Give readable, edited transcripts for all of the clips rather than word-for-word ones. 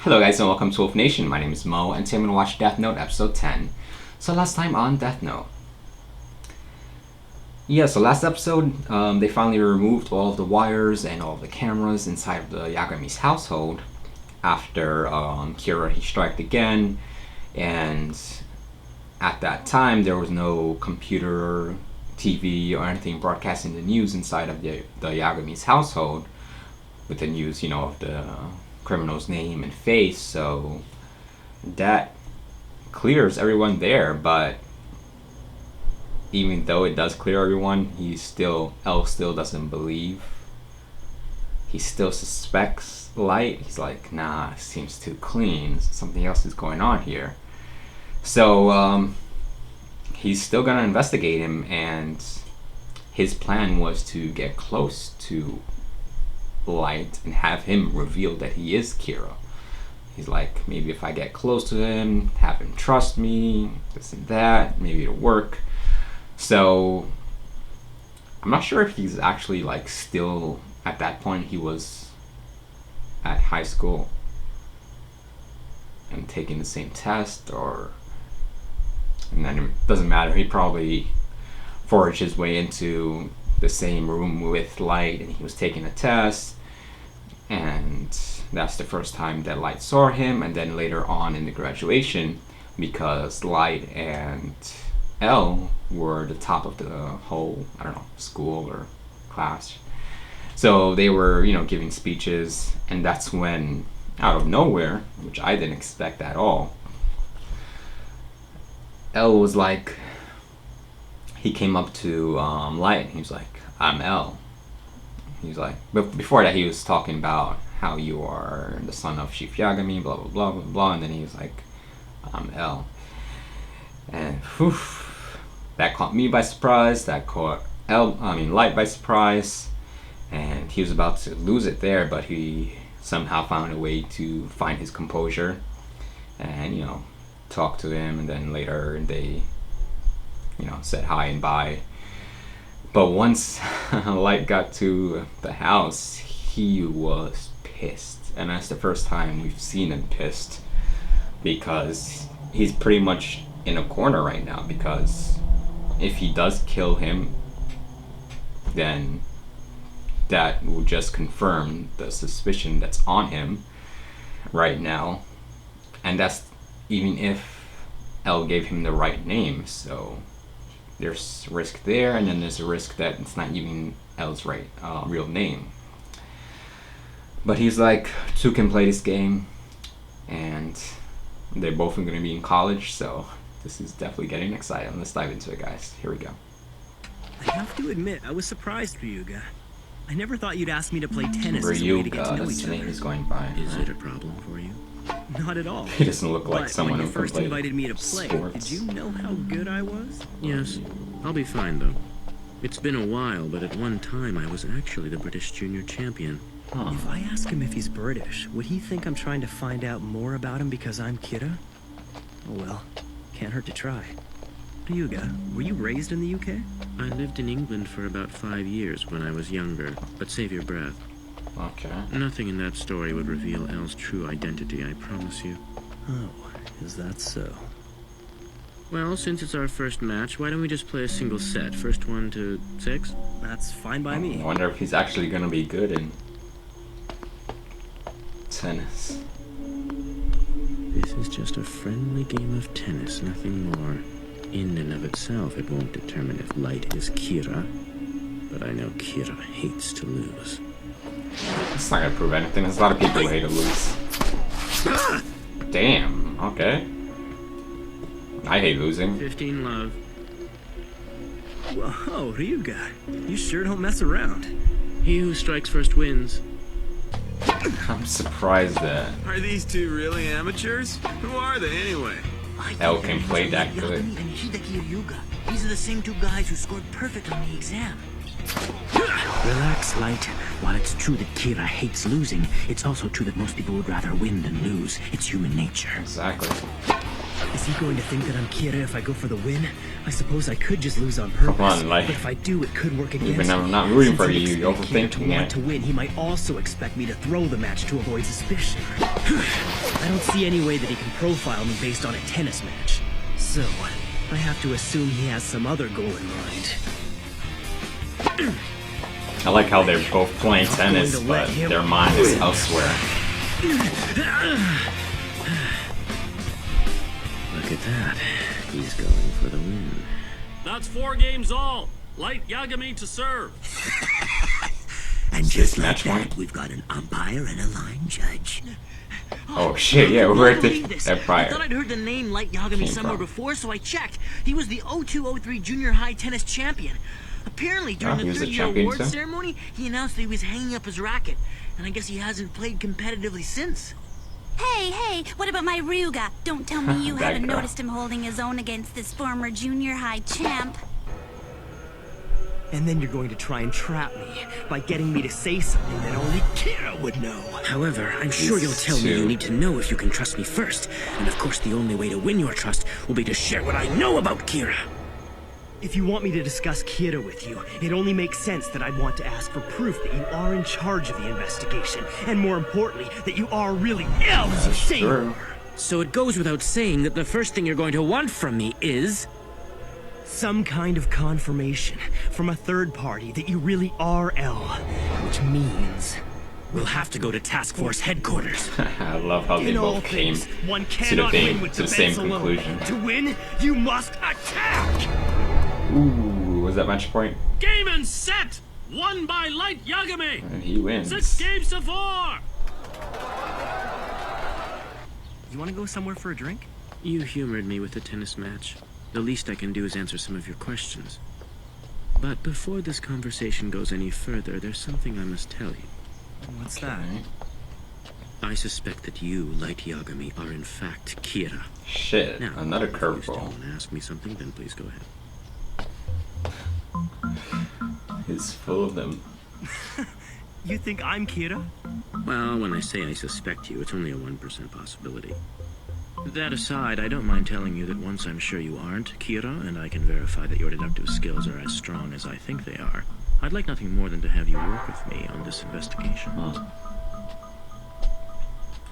Hello guys and welcome to Wolf Nation. My name is Mo and today I'm going to watch Death Note episode 10. So last time on Death Note. Yeah, so last episode they finally removed all of the wires and all of the cameras inside of the Yagami's household after Kira he striked again, and at that time there was no computer, TV or anything broadcasting the news inside of the Yagami's household with the news, you know, of the criminal's name and face, so that clears everyone there. But even though it does clear everyone, L still doesn't believe. He still suspects Light. He's like, nah, it seems too clean. Something else is going on here. So he's still gonna investigate him, and his plan was to get close to Light and have him reveal that he is Kira. He's like, maybe if I get close to him, have him trust me, this and that, maybe it'll work. So I'm not sure if he's actually like still at that point. He was at high school and taking the same test, and then it doesn't matter. He probably forged his way into the same room with Light and he was taking a test, and that's the first time that Light saw him. And then later on in the graduation, because Light and L were the top of the whole, I don't know, school or class, so they were, you know, giving speeches, and that's when out of nowhere, which I didn't expect at all, L was like, he came up to Light and he was like, I'm L. He's like, but before that he was talking about how you are the son of Chief Yagami, blah blah blah blah blah, and then he was like, I'm L. And whew, that caught me by surprise. That caught Light by surprise, and he was about to lose it there, but he somehow found a way to find his composure and, you know, talk to him, and then later they, you know, said hi and bye. But once Light got to the house, he was pissed, and that's the first time we've seen him pissed, because he's pretty much in a corner right now. Because if he does kill him, then that will just confirm the suspicion that's on him right now, and that's even if L gave him the right name. So there's risk there, and then there's a risk that it's not even L's real name. But he's like, two can play this game, and they're both going to be in college, so this is definitely getting exciting. Let's dive into it, guys. Here we go. I have to admit, I was surprised, Ryuga. I never thought you'd ask me to play tennis as a way to get to know each other. Name is going by. Is it a problem for you? Not at all. He doesn't look like someone who first played invited me to play. sports. Did you know how good I was? Yes, I'll be fine though. It's been a while, but at one time I was actually the British junior champion. Huh. If I ask him if he's British, would he think I'm trying to find out more about him because I'm Kira? Oh well, can't hurt to try. Ryuga, were you raised in the UK? I lived in England for about 5 years when I was younger, but save your breath. Okay. Nothing in that story would reveal Elle's true identity, I promise you. Oh, is that so? Well, since it's our first match, why don't we just play a single set? First one to 6? That's fine by me. I wonder if he's actually going to be good in tennis. This is just a friendly game of tennis, nothing more. In and of itself, it won't determine if Light is Kira, but I know Kira hates to lose. It's not gonna prove anything. There's a lot of people who hate to lose. Damn, okay. I hate losing. 15 love. Whoa, Ryuga, you sure don't mess around. He who strikes first wins. I'm surprised that Are these two really amateurs? Who are they anyway? L can play that good. Yagami and Hideki Ryuga. These are the same two guys who scored perfect on the exam. Relax, Light. While it's true that Kira hates losing, it's also true that most people would rather win than lose. It's human nature. Exactly. Is he going to think that I'm Kira if I go for the win? I suppose I could just lose on purpose. Come on, Light. But if I do, it could work against me. Even I'm not rooting for Since you, he you're expects Kira overthinking to want it. to win, he might also expect me to throw the match to avoid suspicion. I don't see any way that he can profile me based on a tennis match. So, I have to assume he has some other goal in mind. I like how they're both playing tennis, to but let him their mind is elsewhere. Look at that. He's going for the win. That's 4 games all. Light Yagami to serve. And Is just this like match that, point? we've got an umpire and a line judge. Oh shit, yeah, we're at the I prior. thought I'd heard the name Light Yagami Came somewhere from. before, so I checked. He was the 0203 junior high tennis champion. Apparently, during he the was a 3-year champion award too? ceremony, he announced that he was hanging up his racket. And I guess he hasn't played competitively since. Hey, what about my Ryuga? Don't tell me you That haven't girl. noticed him holding his own against this former junior high champ. And then you're going to try and trap me by getting me to say something that only Kira would know. However, I'm sure you'll tell me you need to know if you can trust me first. And of course, the only way to win your trust will be to share what I know about Kira. If you want me to discuss Kira with you, it only makes sense that I'd want to ask for proof that you are in charge of the investigation. And more importantly, that you are really ill as you say you Sure. are. So it goes without saying that the first thing you're going to want from me is some kind of confirmation from a third party that you really are L, which means we'll have to go to task force headquarters. I love how they In all both came things, one to the cannot win with to the same defense alone. conclusion. To win, you must attack! Ooh, was that match point? Game and set. Won by Light Yagami. And he wins. 6 games to 4. You want to go somewhere for a drink? You humored me with the tennis match. The least I can do is answer some of your questions. But before this conversation goes any further, there's something I must tell you. What's that? Alright. I suspect that you, Light Yagami, are in fact Kira. Shit, Now, another if you still curveball. want to ask me something, then please go ahead. He's full of them. You think I'm Kira? Well, when I say I suspect you, it's only a 1% possibility. That aside, I don't mind telling you that once I'm sure you aren't Kira, and I can verify that your deductive skills are as strong as I think they are, I'd like nothing more than to have you work with me on this investigation.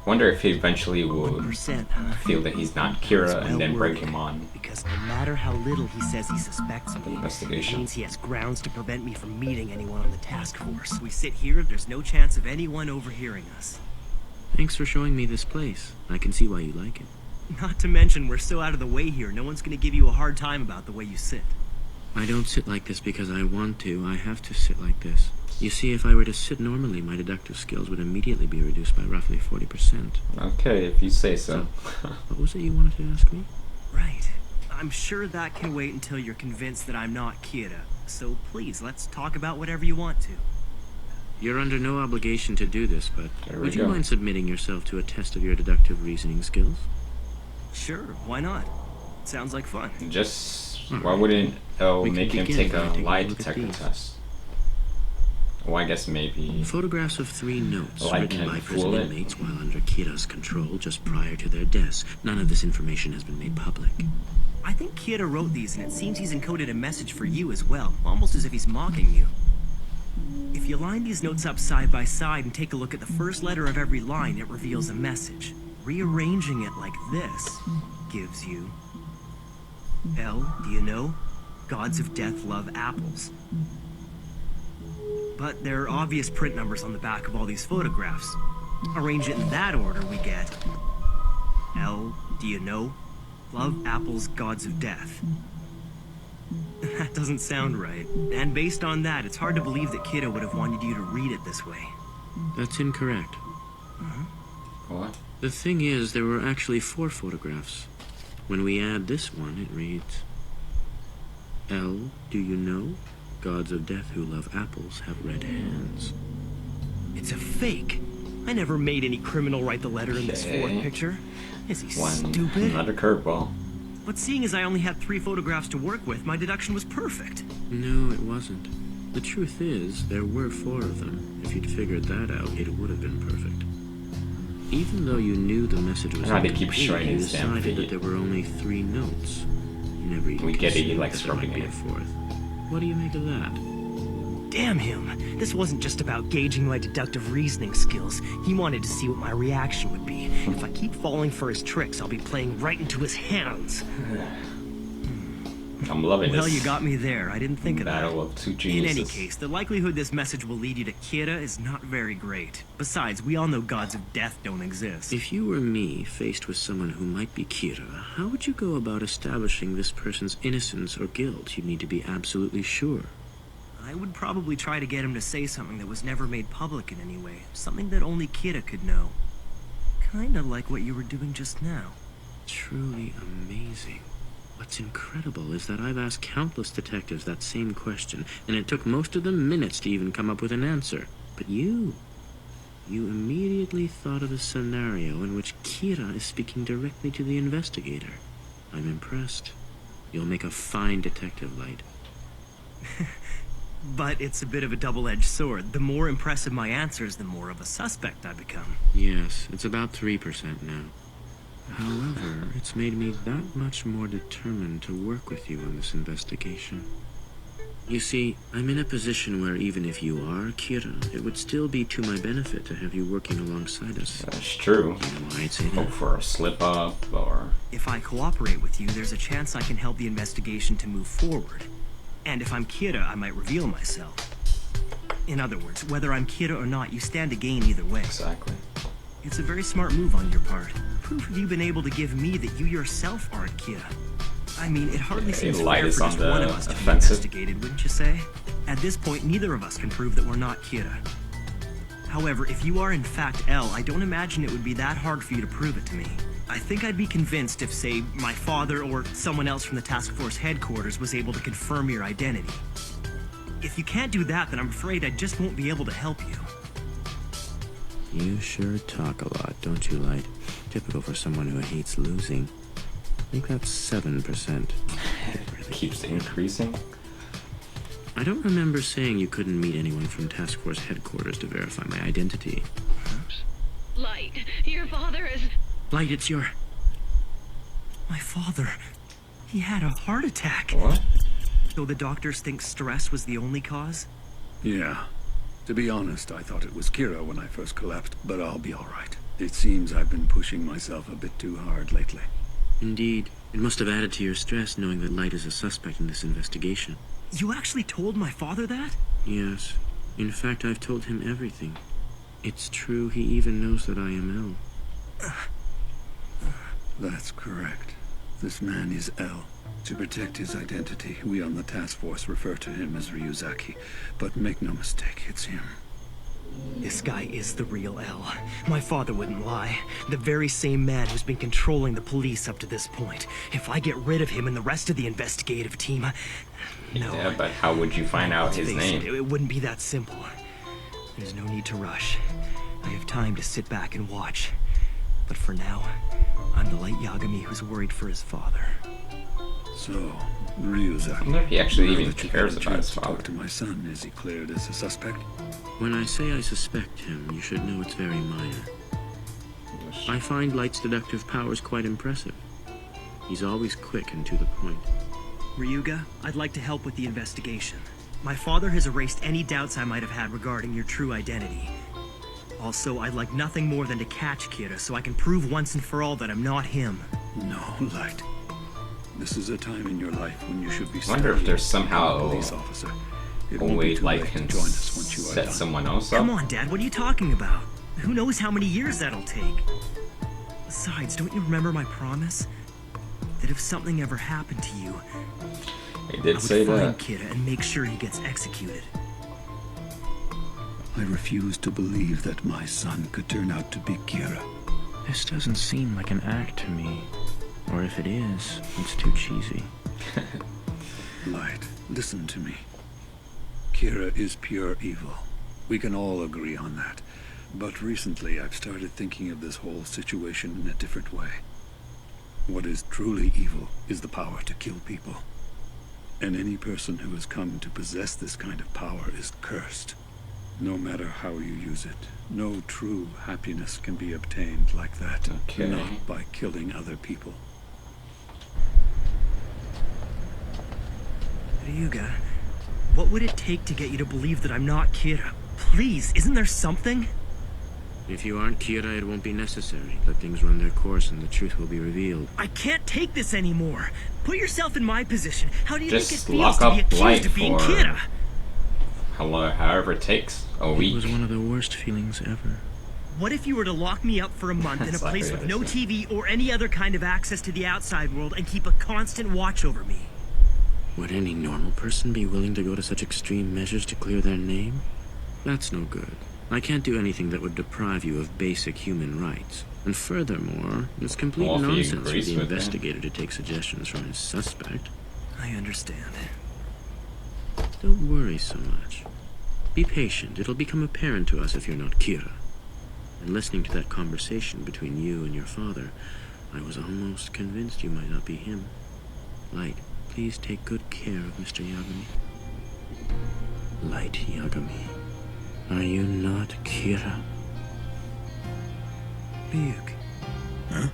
Wonder if he eventually would 1%, huh? feel that he's not Kira Well and then break worded. him on Because no matter how little he says he suspects the me, it investigation. means he has grounds to prevent me from meeting anyone on the task force. We sit here, there's no chance of anyone overhearing us. Thanks for showing me this place. I can see why you like it. Not to mention, we're so out of the way here, no one's gonna give you a hard time about the way you sit. I don't sit like this because I want to. I have to sit like this. You see, if I were to sit normally, my deductive skills would immediately be reduced by roughly 40%. Okay, if you say so. What was it you wanted to ask me? Right. I'm sure that can wait until you're convinced that I'm not Kira. So please, let's talk about whatever you want to. You're under no obligation to do this, but There we would you go. mind submitting yourself to a test of your deductive reasoning skills? Sure, why not? Sounds like fun. Just why wouldn't L We could make him begin take by a taking a lie look at detector these. test? Well, I guess maybe. Photographs of 3 notes Like written and by fool prison it. inmates while under Kira's control just prior to their deaths. None of this information has been made public. I think Kira wrote these, and it seems he's encoded a message for you as well, almost as if he's mocking you. If you line these notes up side by side and take a look at the first letter of every line, it reveals a message. Rearranging it like this gives you... L, do you know? Gods of death love apples. But there are obvious print numbers on the back of all these photographs. Arrange it in that order, we get... L, do you know? Love apples, gods of death. That doesn't sound right. And based on that, it's hard to believe that Kira would have wanted you to read it this way. That's incorrect. What? The thing is, there were actually 4 photographs. When we add this one, it reads... L, do you know? Gods of death who love apples have red hands. It's a fake. I never made any criminal write the letter in this Okay. fourth picture. Is he One, stupid? another curveball. But seeing as I only had 3 photographs to work with, my deduction was perfect. No, it wasn't. The truth is, there were 4 of them. If you'd figured that out, it would have been perfect. Even though you knew the message was They keep incomplete, showing you his damn decided that feet. there were only 3 notes. You never even We get it, he considered likes that there might rubbing be a it. 4th. What do you make of that? Damn him. This wasn't just about gauging my deductive reasoning skills. He wanted to see what my reaction would be. If I keep falling for his tricks, I'll be playing right into his hands. I'm loving this. Well, you got me there. I didn't think of that. Battle of 2 In geniuses. any case, the likelihood this message will lead you to Kira is not very great. Besides, we all know gods of death don't exist. If you were me, faced with someone who might be Kira, how would you go about establishing this person's innocence or guilt? You'd need to be absolutely sure. I would probably try to get him to say something that was never made public in any way. Something that only Kira could know. Kinda like what you were doing just now. Truly amazing. What's incredible is that I've asked countless detectives that same question, and it took most of them minutes to even come up with an answer. But you immediately thought of a scenario in which Kira is speaking directly to the investigator. I'm impressed. You'll make a fine detective, Light. But it's a bit of a double-edged sword. The more impressive my answers, the more of a suspect I become. Yes, it's about 3% now. However, it's made me that much more determined to work with you on this investigation. You see, I'm in a position where even if you are Kira, it would still be to my benefit to have you working alongside us. That's true. You know why I'd say Hope that? for a slip up or... If I cooperate with you, there's a chance I can help the investigation to move forward. And if I'm Kira, I might reveal myself. In other words, whether I'm Kira or not, you stand to gain either way. Exactly. It's a very smart move on your part. Proof of you been able to give me that you yourself aren't Kira. I mean, it hardly seems Light fair is for on just the one of us to be offensive. investigated, wouldn't you say? At this point, neither of us can prove that we're not Kira. However, if you are in fact L, I don't imagine it would be that hard for you to prove it to me. I think I'd be convinced if, say, my father or someone else from the task force headquarters was able to confirm your identity. If you can't do that, then I'm afraid I just won't be able to help you. You sure talk a lot, don't you, Light? Typical for someone who hates losing. I think that's 7%. It keeps increasing. I don't remember saying you couldn't meet anyone from task force headquarters to verify my identity. Light, your father is... Light, it's your... My father. He had a heart attack. What? So the doctors think stress was the only cause? Yeah. To be honest, I thought it was Kira when I first collapsed, but I'll be alright. It seems I've been pushing myself a bit too hard lately. Indeed. It must have added to your stress knowing that Light is a suspect in this investigation. You actually told my father that? Yes. In fact, I've told him everything. It's true he even knows that I am L. That's correct. This man is L. To protect his identity, we on the task force refer to him as Ryuzaki. But make no mistake, it's him. This guy is the real L. My father wouldn't lie. The very same man who's been controlling the police up to this point. If I get rid of him and the rest of the investigative team... No. Yeah, but how would you find out his name? It wouldn't be that simple. There's no need to rush. I have time to sit back and watch. But for now, I'm the light Yagami who's worried for his father. So, Ryuzaki. I wonder if he actually now even that you've cares had a about his chance to father. talk to my son, is he cleared as a suspect? When I say I suspect him, you should know it's very minor. I find Light's deductive powers quite impressive. He's always quick and to the point. Ryuga, I'd like to help with the investigation. My father has erased any doubts I might have had regarding your true identity. Also, I'd like nothing more than to catch Kira so I can prove once and for all that I'm not him. No, Light. This is a time in your life when you should be I wonder if there's studying to somehow become a police officer. It a won't way be too Light late to can join us once you are set done. someone else up. Come on, Dad, what are you talking about? Who knows how many years that'll take? Besides, don't you remember my promise? That if something ever happened to you, He I did would say find that. Kira and make sure he gets executed. I refuse to believe that my son could turn out to be Kira. This doesn't seem like an act to me. Or if it is, it's too cheesy. Light, listen to me. Kira is pure evil. We can all agree on that. But recently I've started thinking of this whole situation in a different way. What is truly evil is the power to kill people. And any person who has come to possess this kind of power is cursed. No matter how you use it, no true happiness can be obtained like that. Okay. Not by killing other people. Ryuga, what would it take to get you to believe that I'm not Kira? Please, isn't there something? If you aren't Kira, it won't be necessary. Let things run their course and the truth will be revealed. I can't take this anymore. Put yourself in my position. How do you think it Just feels lock to be up Light accused of being for Kira? however it takes. A It week. was one of the worst feelings ever. What if you were to lock me up for a month in a That's like place the with other no thing. TV or any other kind of access to the outside world and keep a constant watch over me? Would any normal person be willing to go to such extreme measures to clear their name? That's no good. I can't do anything that would deprive you of basic human rights. And furthermore, it's complete Well, if he nonsense for agrees the with that. investigator to take suggestions from his suspect. I understand. Don't worry so much. Be patient. It'll become apparent to us if you're not Kira. And listening to that conversation between you and your father, I was almost convinced you might not be him. Light, please take good care of Mr. Yagami. Light Yagami, are you not Kira? Ryuk. Huh?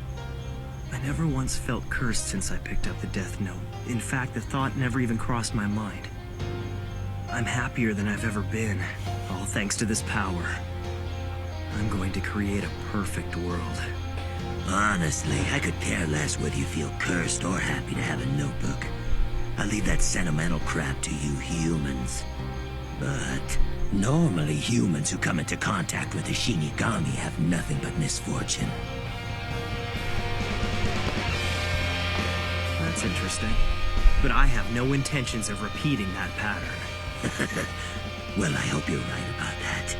I never once felt cursed since I picked up the Death Note. In fact, the thought never even crossed my mind. I'm happier than I've ever been, all thanks to this power. I'm going to create a perfect world. Honestly, I could care less whether you feel cursed or happy to have a notebook. I leave that sentimental crap to you humans. But normally humans who come into contact with the Shinigami have nothing but misfortune. That's interesting. But I have no intentions of repeating that pattern. Well, I hope you're right about that.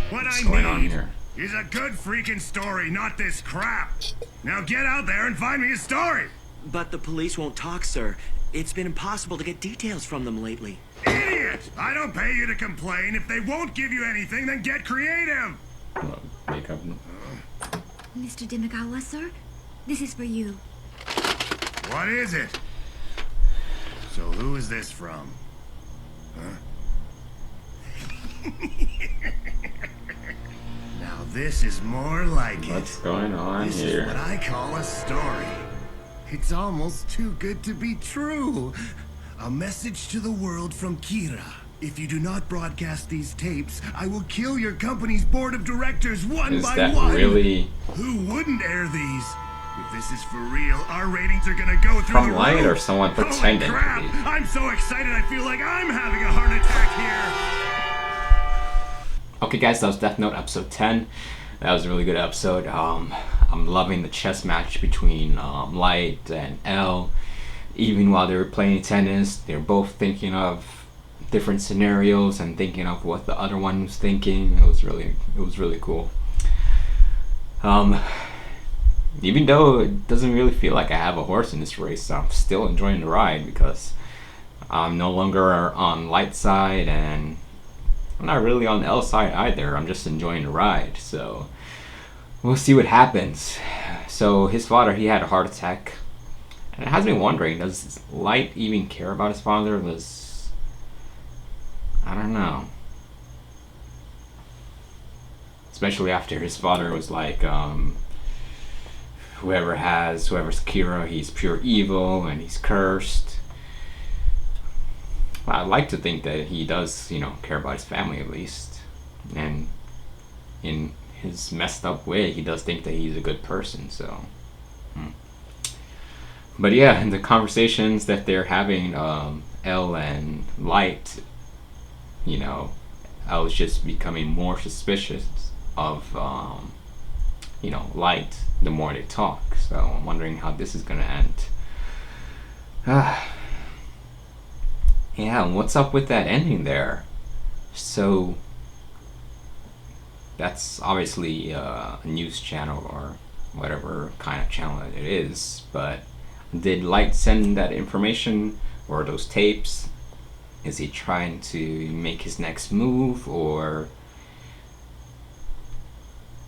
What What's I going on need here? is a good freaking story, not this crap. Now get out there and find me a story. But the police won't talk, sir. It's been impossible to get details from them lately. Idiot! I don't pay you to complain. If they won't give you anything, then get creative. Makeup. Mr. Demagawa, sir, this is for you. What is it? So who is this from? Huh? Now this is more like it. What's going on This here? is what I call a story. It's almost too good to be true. A message to the world from Kira. If you do not broadcast these tapes, I will kill your company's board of directors one Is by that one. really Who wouldn't air these? If this is for real, our ratings are gonna go through from the Light roof. or someone Holy pretending to crap! be? I'm so excited I feel like I'm having a heart attack here. Okay, guys, that was Death Note episode 10. That was a really good episode. I'm loving the chess match between Light and L. Even while they were playing tennis, they're both thinking of different scenarios and thinking of what the other one was thinking. It was really cool. Even though it doesn't really feel like I have a horse in this race, I'm still enjoying the ride because I'm no longer on Light's side and I'm not really on the L side either. I'm just enjoying the ride. So we'll see what happens. So his father, he had a heart attack. And it has me wondering, does Light even care about his father? I don't know. Especially after his father was like, whoever's Kira, he's pure evil and he's cursed. Well, I'd like to think that he does, care about his family at least. And in his messed up way, he does think that he's a good person, so. But yeah, in the conversations that they're having, L and Light, L is just becoming more suspicious of, Light the more they talk. So I'm wondering how this is gonna end. Yeah, and what's up with that ending there? So that's obviously a news channel or whatever kind of channel it is, but did Light send that information or those tapes? Is he trying to make his next move, or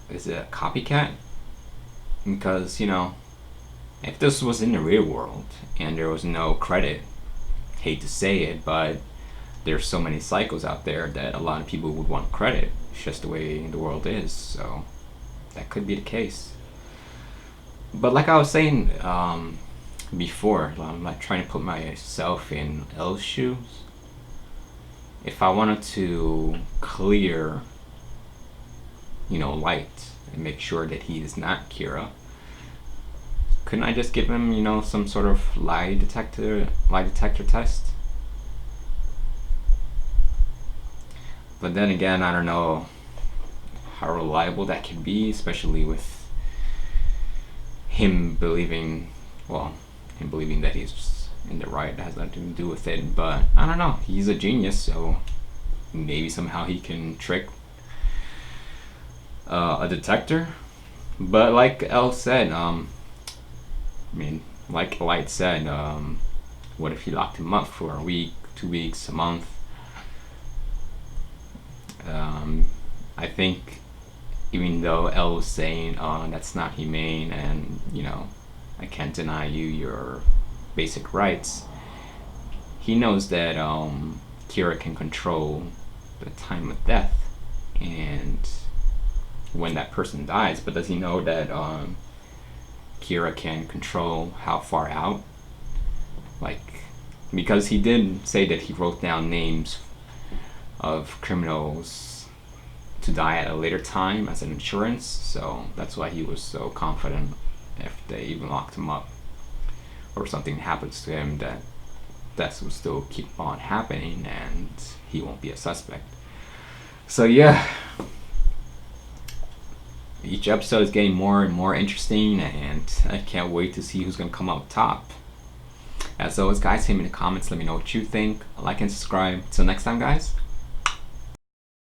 is it a copycat? Because, if this was in the real world and there was no credit hate to say it, but there's so many psychos out there that a lot of people would want credit. It's just the way the world is, so that could be the case. But like I was saying before, I'm like trying to put myself in L's shoes. If I wanted to clear, Light and make sure that he is not Kira, couldn't I just give him, some sort of lie detector test? But then again, I don't know how reliable that can be, especially with him believing that he's in the right. That has nothing to do with it. But I don't know. He's a genius, so maybe somehow he can trick a detector. But like Elle said, like Light said, what if he locked him up for a week, 2 weeks, a month? I think even though Elle was saying, that's not humane, and I can't deny you your basic rights, he knows that Kira can control the time of death and when that person dies, but does he know that Kira can control how far out? Because he did say that he wrote down names of criminals to die at a later time as an insurance, so that's why he was so confident if they even locked him up or something happens to him, that deaths will still keep on happening and he won't be a suspect. So yeah, each episode is getting more and more interesting, and I can't wait to see who's gonna come out top. As always, guys, hit me in the comments, let me know what you think. Like and subscribe. Till next time, guys,